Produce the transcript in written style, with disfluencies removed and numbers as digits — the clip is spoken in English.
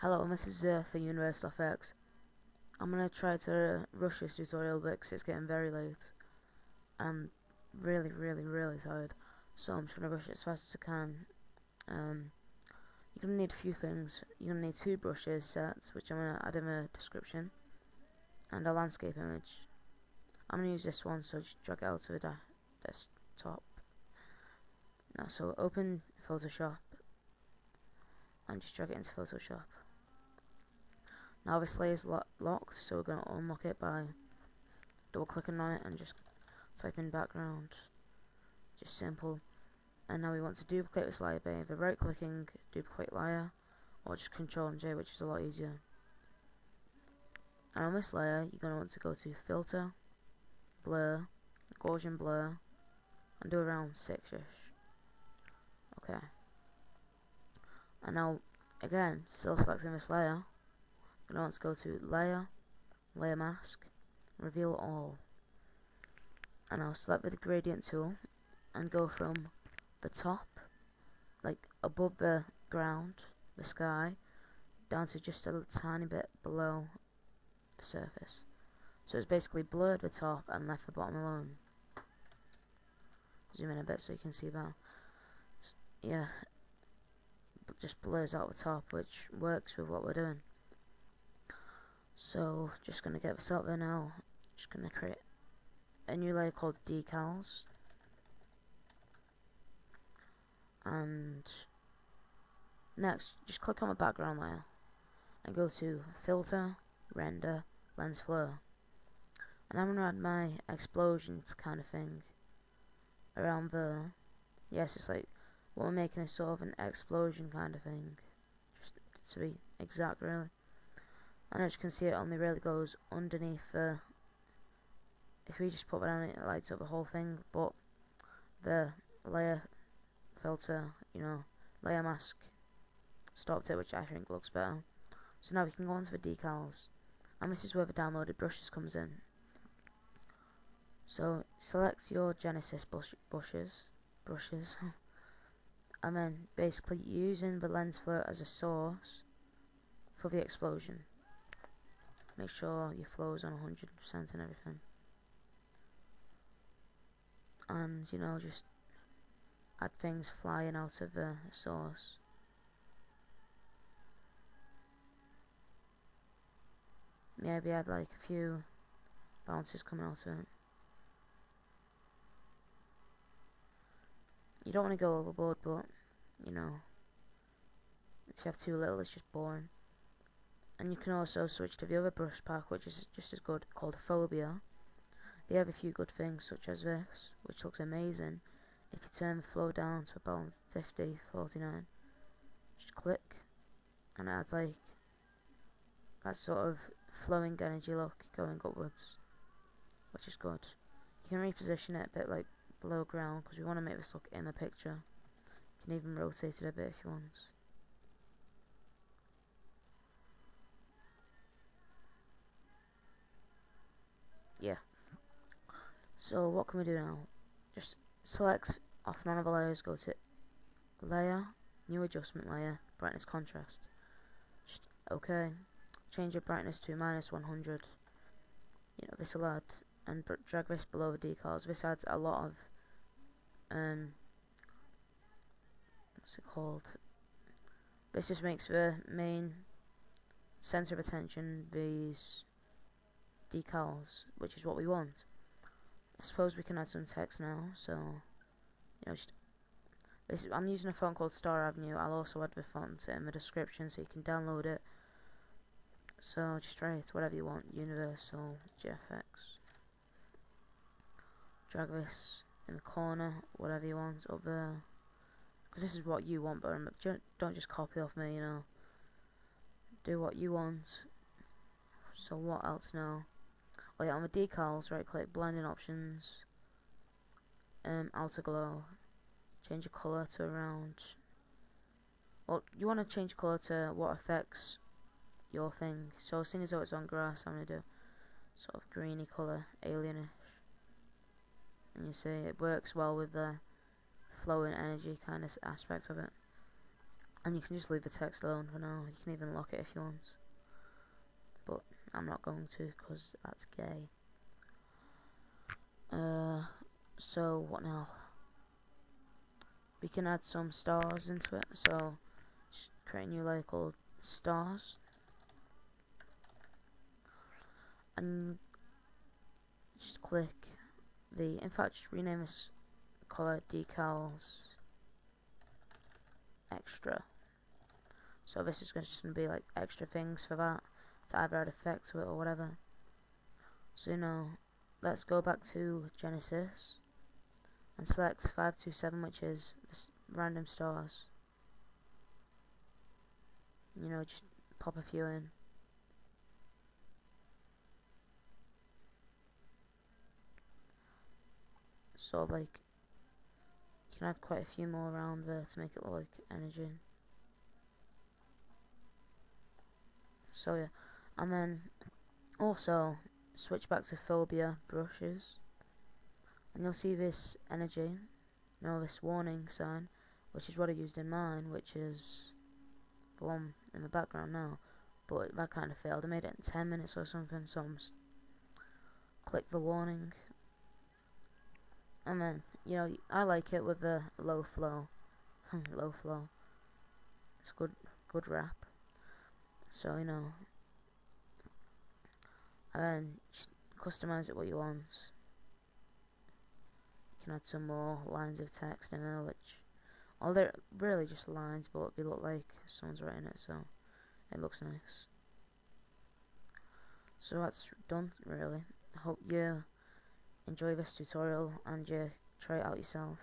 Hello, this is for Universal FX. I'm gonna try to rush this tutorial because it's getting very late. I'm really tired, so I'm just gonna rush it as fast as I can. You're gonna need a few things. You're gonna need two brushes sets, which I'm gonna add in the description, and a landscape image. I'm gonna use this one, so just drag it out to the desktop. Now, so open Photoshop and just drag it into Photoshop. Now this layer is locked, so we're going to unlock it by double clicking on it and just type in background. Just simple. And now we want to duplicate this layer by either right clicking, duplicate layer, or just Ctrl and J, which is a lot easier. And on this layer, you're going to want to go to Filter, Blur, Gaussian Blur, and do around 6ish. Okay. And now, again, still selecting this layer, you're going to want to go to Layer, Layer Mask, Reveal All. And I'll select the gradient tool and go from the top, like above the ground, the sky, down to just a tiny bit below the surface. So it's basically blurred the top and left the bottom alone. Zoom in a bit so you can see that. Yeah, just blurs out the top, which works with what we're doing. So just gonna get this out there now. Just gonna create a new layer called decals, and next just click on the background layer and go to filter, render, lens flare, and I'm gonna add my explosions kind of thing around there. Yes, it's like what we're making is sort of an explosion kind of thing, just to be exact really. And as you can see, it only really goes underneath the, if we just put that on, it lights up the whole thing, but the layer filter, layer mask stopped it, which I think looks better. So now we can go on to the decals, and this is where the downloaded brushes comes in. So select your Genesis brushes, and then basically using the lens flare as a source for the explosion. Make sure your flow is on 100% and everything. And, just add things flying out of the source. Maybe add like a few bounces coming out of it. You don't want to go overboard, but, if you have too little, it's just boring. And you can also switch to the other brush pack, which is just as good, called Phobia. They have a few good things, such as this, which looks amazing. If you turn the flow down to about 50, 49, just click, and it adds like that sort of flowing energy look going upwards, which is good. You can reposition it a bit like below ground, because we want to make this look in the picture. You can even rotate it a bit if you want. Yeah. So what can we do now? Just select off none of the layers, go to layer, new adjustment layer, brightness contrast. Just okay. Change your brightness to -100. This will add, and drag this below the decals. This adds a lot of what's it called? This just makes the main center of attention these decals, which is what we want. I suppose we can add some text now, so I'm using a font called Star Avenue. I'll also add the font in the description so you can download it. So just write whatever you want, Universal GFX. Drag this in the corner, whatever you want up there, because this is what you want, but don't just copy off me, do what you want. So what else now? Oh yeah, on the decals, right click, blending options, outer glow, change the colour to around, well, you want to change colour to what affects your thing. So seeing as though it's on grass, I'm going to do sort of greeny colour, alienish, and you see it works well with the flowing energy kind of aspect of it. And you can just leave the text alone for now. You can even lock it if you want, but I'm not going to because that's gay. So what now? We can add some stars into it. So just create a new layer called stars, and just click the. In fact, just rename this color decals extra. So this is just going to be like extra things for that to either add effect to it or whatever. So now let's go back to Genesis and select 527, which is random stars. You know, just pop a few in. Sort of like, you can add quite a few more around there to make it look like energy. So yeah, and then also switch back to Phobia Brushes, and you'll see this energy, this warning sign, which is what I used in mine, which is the one in the background now, but that kind of failed. I made it in 10 minutes or something, so I'm just click the warning, and then, I like it with the low flow. Low flow, it's good rap. So and then just customize it what you want. You can add some more lines of text in there, which, they're really just lines, but they look like someone's writing it, so it looks nice. So that's done, really. I hope you enjoy this tutorial and you try it out yourself.